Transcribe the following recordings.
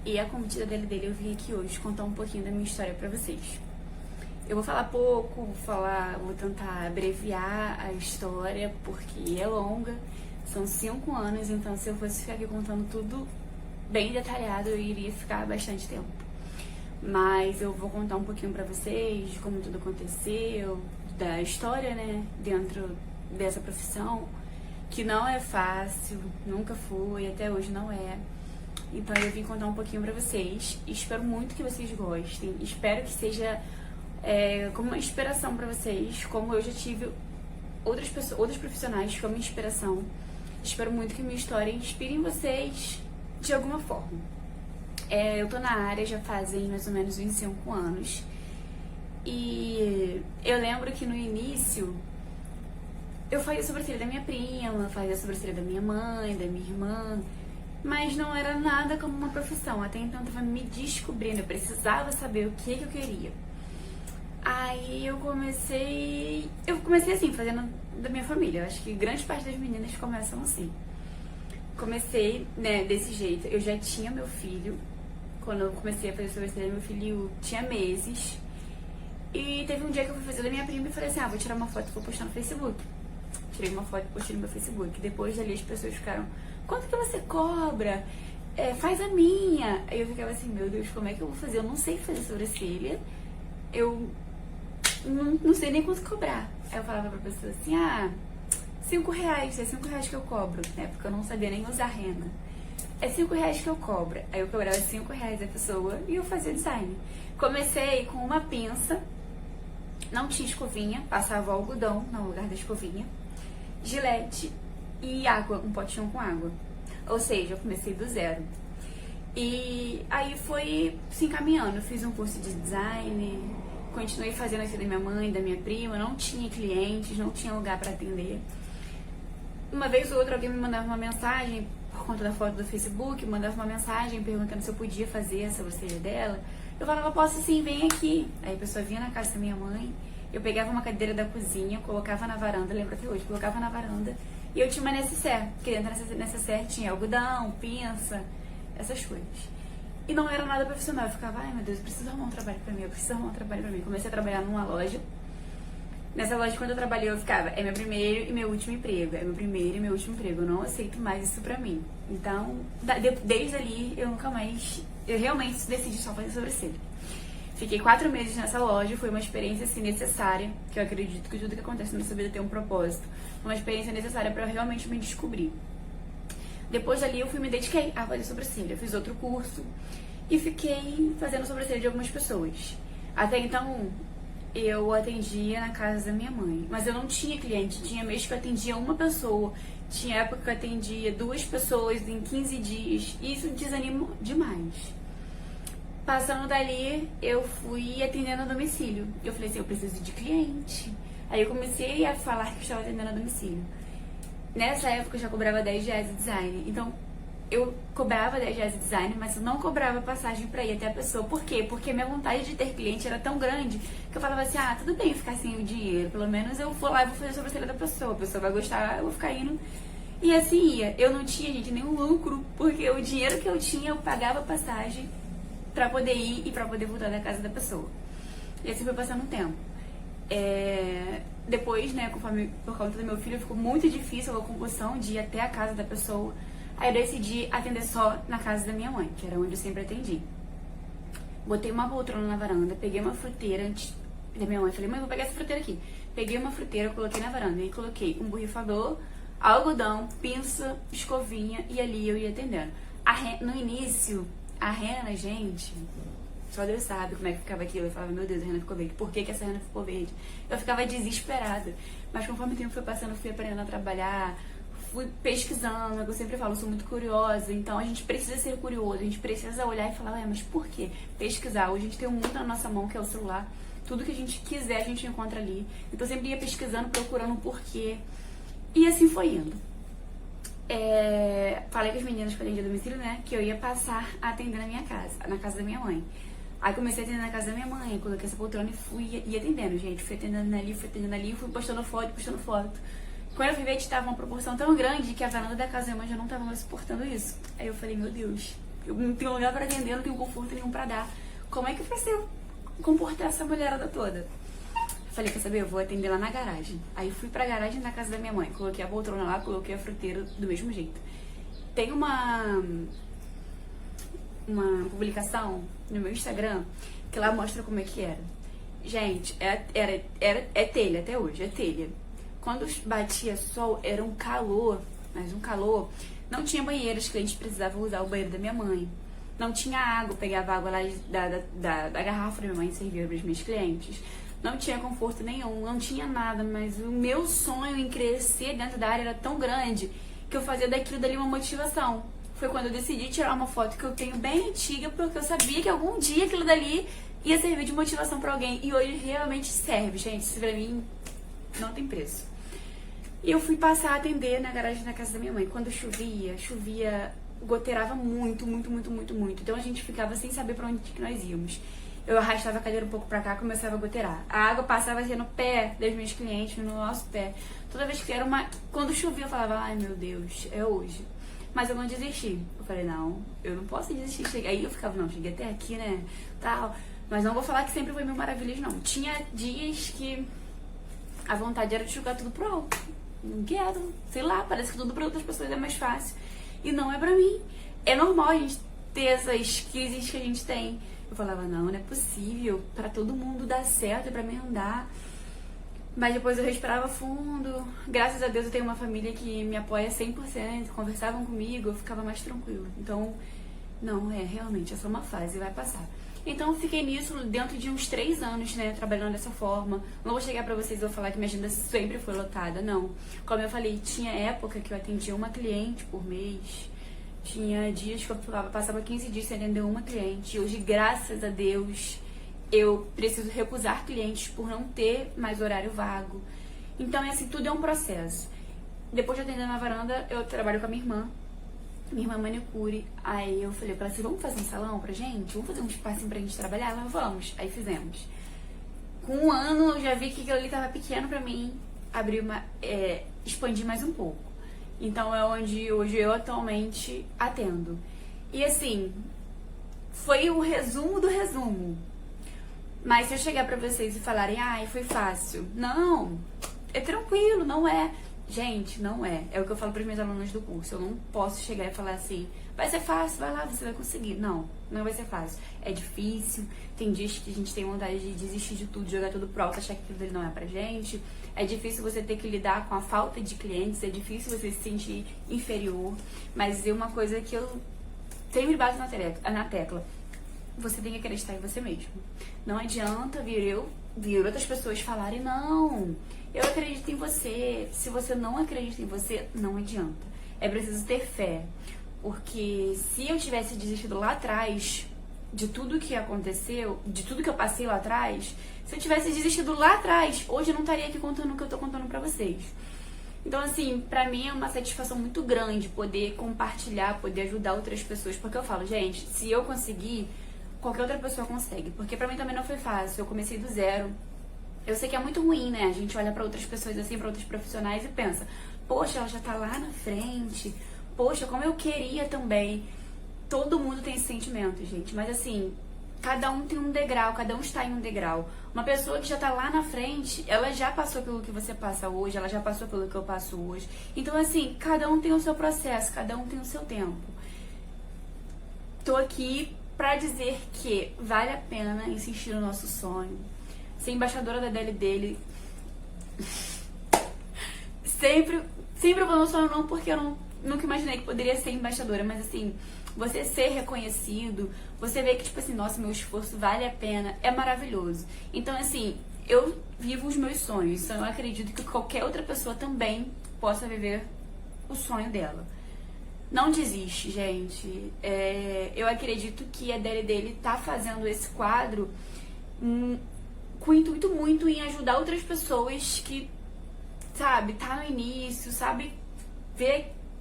E a convite dele eu vim aqui hoje contar um pouquinho da minha história pra vocês. Eu vou falar pouco, vou tentar abreviar a história, porque é longa, são 5 anos, então se eu fosse ficar aqui contando tudo bem detalhado, eu iria ficar bastante tempo. Mas eu vou contar um pouquinho pra vocês de como tudo aconteceu, da história, né, dentro dessa profissão, que não é fácil, nunca foi, até hoje não é. Então eu vim contar um pouquinho pra vocês, espero muito que vocês gostem, espero que seja como uma inspiração pra vocês, como eu já tive outras profissionais como inspiração. Espero muito que minha história inspire vocês de alguma forma. Eu tô na área já fazem mais ou menos 25 anos. E eu lembro que no início eu fazia sobrancelha da minha prima, fazia sobrancelha da minha mãe, da minha irmã, mas não era nada como uma profissão. Até então eu tava me descobrindo, eu precisava saber o que eu queria. Aí eu comecei assim, fazendo da minha família. Eu acho que grande parte das meninas começam assim. Comecei, né, desse jeito. Eu já tinha meu filho. Quando eu comecei a fazer sobrancelha, meu filho tinha meses. E teve um dia que eu fui fazer da minha prima e falei assim, vou tirar uma foto e vou postar no Facebook. Tirei uma foto e postei no meu Facebook. Depois dali as pessoas ficaram, quanto que você cobra? Faz a minha. Aí eu ficava assim, meu Deus, como é que eu vou fazer? Eu não sei fazer sobrancelha. Eu não sei nem quanto cobrar. Aí eu falava pra pessoa assim, R$5, é R$5 que eu cobro. Na época eu não sabia nem usar renda. É R$5 que eu cobro. Aí eu cobrava R$5 a pessoa e eu fazia design. Comecei com uma pinça, não tinha escovinha, passava algodão no lugar da escovinha, gilete e água, um potinho com água. Ou seja, eu comecei do zero. E aí foi se encaminhando, fiz um curso de design, continuei fazendo aqui da minha mãe, da minha prima, não tinha clientes, não tinha lugar para atender. Uma vez ou outra alguém me mandava uma mensagem, por conta da foto do Facebook, mandava uma mensagem perguntando se eu podia fazer a sobrancelha dela. Eu falava, posso sim, vem aqui. Aí a pessoa vinha na casa da minha mãe, eu pegava uma cadeira da cozinha, colocava na varanda, lembro até hoje, colocava na varanda, e eu tinha uma necessaire, porque dentro dessa necessaire tinha algodão, pinça, essas coisas. E não era nada profissional, eu ficava, ai meu Deus, eu preciso arrumar um trabalho pra mim, Comecei a trabalhar numa loja. Nessa loja, quando eu trabalhei, eu ficava, é meu primeiro e meu último emprego, eu não aceito mais isso pra mim. Então, desde ali, eu realmente decidi só fazer sobrancelha. Fiquei 4 meses nessa loja, foi uma experiência assim necessária, que eu acredito que tudo que acontece na nossa vida tem um propósito, uma experiência necessária pra eu realmente me descobrir. Depois dali, eu me dediquei a fazer sobrancelha, eu fiz outro curso e fiquei fazendo sobrancelha de algumas pessoas. Até então, eu atendia na casa da minha mãe, mas eu não tinha cliente, tinha mês que eu atendia uma pessoa, tinha época que eu atendia 2 pessoas em 15 dias, e isso desanimou demais. Passando dali, eu fui atendendo a domicílio. Eu falei assim, eu preciso de cliente. Aí eu comecei a falar que eu estava atendendo a domicílio. Nessa época eu já cobrava R$10 de design, então eu cobrava R$10 de design, mas eu não cobrava passagem pra ir até a pessoa. Por quê? Porque minha vontade de ter cliente era tão grande que eu falava assim, tudo bem ficar sem o dinheiro, pelo menos eu vou lá e vou fazer a sobrancelha da pessoa, a pessoa vai gostar, eu vou ficar indo. E assim ia. Eu não tinha, gente, nenhum lucro, porque o dinheiro que eu tinha, eu pagava passagem pra poder ir e pra poder voltar da casa da pessoa. E assim foi passando um tempo. Depois, né, por conta do meu filho, ficou muito difícil a locomoção de ir até a casa da pessoa. Aí eu decidi atender só na casa da minha mãe, que era onde eu sempre atendi. Botei uma poltrona na varanda, peguei uma fruteira antes da minha mãe. Falei, mãe, vou pegar essa fruteira aqui. Peguei uma fruteira, coloquei na varanda e coloquei um borrifador, algodão, pinça, escovinha e ali eu ia atendendo. No início, a rena, gente, só Deus sabe como é que ficava aquilo. Eu falava, meu Deus, a rena ficou verde. Por que essa rena ficou verde? Eu ficava desesperada. Mas conforme o tempo foi passando, eu fui aprendendo a trabalhar, fui pesquisando, eu sempre falo, eu sou muito curiosa, então a gente precisa ser curioso, a gente precisa olhar e falar, mas por quê? Pesquisar. Hoje a gente tem um mundo na nossa mão, que é o celular, tudo que a gente quiser a gente encontra ali. Então eu sempre ia pesquisando, procurando o porquê. E assim foi indo. Falei com as meninas que eu atendia a domicílio, né, que eu ia passar a atender na minha casa, na casa da minha mãe. Aí comecei a atender na casa da minha mãe, coloquei essa poltrona e fui atendendo, gente. Fui atendendo ali, fui postando foto. Quando eu fui ver, estava uma proporção tão grande que a varanda da casa da minha mãe já não estava mais suportando isso. Aí eu falei, meu Deus, Eu não tenho lugar pra atender, não tenho conforto nenhum pra dar. Como é que vai ser comportar essa mulherada toda? Falei, quer saber, eu vou atender lá na garagem. Aí fui pra garagem da casa da minha mãe, coloquei a poltrona lá, coloquei a fruteira do mesmo jeito. Tem uma publicação no meu Instagram que lá mostra como é que era. Gente, é telha até hoje, é telha. Quando batia sol, era um calor, mas um calor. Não tinha banheiro, os clientes precisavam usar o banheiro da minha mãe. Não tinha água, eu pegava água lá da garrafa da minha mãe e servia para os meus clientes. Não tinha conforto nenhum, não tinha nada, mas o meu sonho em crescer dentro da área era tão grande que eu fazia daquilo dali uma motivação. Foi quando eu decidi tirar uma foto que eu tenho bem antiga, porque eu sabia que algum dia aquilo dali ia servir de motivação pra alguém. E hoje realmente serve, gente. Isso pra mim não tem preço. E eu fui passar a atender na garagem da casa da minha mãe. Quando chovia, goteirava muito. Então a gente ficava sem saber pra onde que nós íamos. Eu arrastava a cadeira um pouco pra cá, começava a goteirar. A água passava assim no pé dos meus clientes, no nosso pé. Toda vez que era quando chovia, eu falava, ai meu Deus, é hoje. Mas eu não desisti. Eu falei, não, eu não posso desistir. Aí eu ficava, não, cheguei até aqui, né, tal. Mas não vou falar que sempre foi mil maravilhas, não. Tinha dias que a vontade era de jogar tudo pro alto. Não quero, sei lá, parece que tudo pra outras pessoas é mais fácil. E não é pra mim. É normal a gente ter essas crises que a gente tem. Eu falava, não é possível. Pra todo mundo dar certo, é pra mim não dá. Mas depois eu respirava fundo. Graças a Deus eu tenho uma família que me apoia 100%. Conversavam comigo, eu ficava mais tranquila. Então, não, realmente, é só uma fase, vai passar. Então eu fiquei nisso dentro de uns 3 anos, né, trabalhando dessa forma. Não vou chegar pra vocês e vou falar que minha agenda sempre foi lotada, não. Como eu falei, tinha época que eu atendia uma cliente por mês. Tinha dias que eu passava 15 dias sem atender uma cliente. Hoje, graças a Deus, eu preciso recusar clientes por não ter mais horário vago. Então, assim, tudo é um processo. Depois de atender na varanda, eu trabalho com a minha irmã. Minha irmã manicure. Aí eu falei pra ela assim, vamos fazer um salão pra gente? Vamos fazer um espacinho pra gente trabalhar? Ela, vamos. Aí fizemos. Com 1 ano, eu já vi que aquilo ali tava pequeno pra mim. Expandi mais um pouco. Então é onde hoje eu atualmente atendo. E assim, foi o resumo do resumo. Mas se eu chegar pra vocês e falarem, ai, foi fácil. Não, é tranquilo, não é. Gente, não é. É o que eu falo para os meus alunos do curso. Eu não posso chegar e falar assim, vai ser fácil, vai lá, você vai conseguir. Não, não vai ser fácil. É difícil. Tem dias que a gente tem vontade de desistir de tudo, jogar tudo pro alto, achar que aquilo dele não é pra gente. É difícil você ter que lidar com a falta de clientes, é difícil você se sentir inferior. Mas é uma coisa que eu sempre bato na tecla. Você tem que acreditar em você mesmo. Não adianta vir outras pessoas falarem, não, eu acredito em você. Se você não acredita em você, não adianta. É preciso ter fé. Porque se eu tivesse desistido lá atrás de tudo que aconteceu, de tudo que eu passei lá atrás, se eu tivesse desistido lá atrás, hoje eu não estaria aqui contando o que eu tô contando pra vocês. Então, assim, pra mim é uma satisfação muito grande poder compartilhar, poder ajudar outras pessoas. Porque eu falo, gente, se eu conseguir, qualquer outra pessoa consegue. Porque pra mim também não foi fácil. Eu comecei do zero. Eu sei que é muito ruim, né? A gente olha pra outras pessoas assim, pra outros profissionais e pensa, poxa, ela já tá lá na frente. Poxa, como eu queria também. Todo mundo tem esse sentimento, gente. Mas assim, cada um tem um degrau, cada um está em um degrau. Uma pessoa que já tá lá na frente, ela já passou pelo que você passa hoje, ela já passou pelo que eu passo hoje. Então, assim, cada um tem o seu processo, cada um tem o seu tempo. Tô aqui pra dizer que vale a pena insistir no nosso sonho. Ser embaixadora da DL dele. Sempre foi meu sonho, não porque eu nunca imaginei que poderia ser embaixadora, mas assim, você ser reconhecido, você vê que, tipo assim, nossa, meu esforço vale a pena, é maravilhoso. Então, assim, eu vivo os meus sonhos, então eu acredito que qualquer outra pessoa também possa viver o sonho dela. Não desiste, gente. Eu acredito que a DL dele tá fazendo esse quadro com o intuito muito em ajudar outras pessoas que, sabe, tá no início, sabe,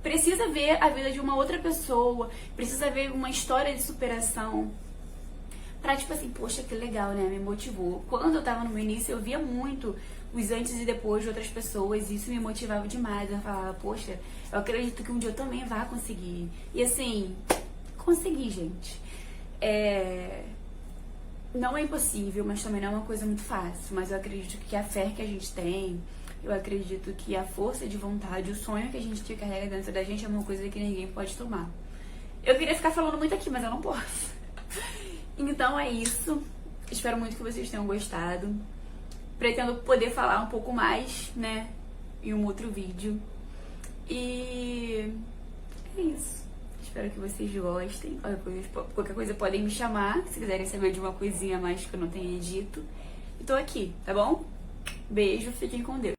precisa ver a vida de uma outra pessoa, precisa ver uma história de superação. Pra, tipo assim, poxa, que legal, né? Me motivou. Quando eu tava no meu início, eu via muito os antes e depois de outras pessoas, e isso me motivava demais. Eu falava, poxa, eu acredito que um dia eu também vá conseguir. E assim, conseguir, gente. Não é impossível, mas também não é uma coisa muito fácil. Mas eu acredito que a fé que a gente tem, eu acredito que a força de vontade, o sonho que a gente carrega dentro da gente é uma coisa que ninguém pode tomar. Eu queria ficar falando muito aqui, mas eu não posso. Então é isso. Espero muito que vocês tenham gostado. Pretendo poder falar um pouco mais, né, em um outro vídeo. E é isso. Espero que vocês gostem. Qualquer coisa podem me chamar, se quiserem saber de uma coisinha a mais que eu não tenha dito. E tô aqui, tá bom? Beijo, fiquem com Deus.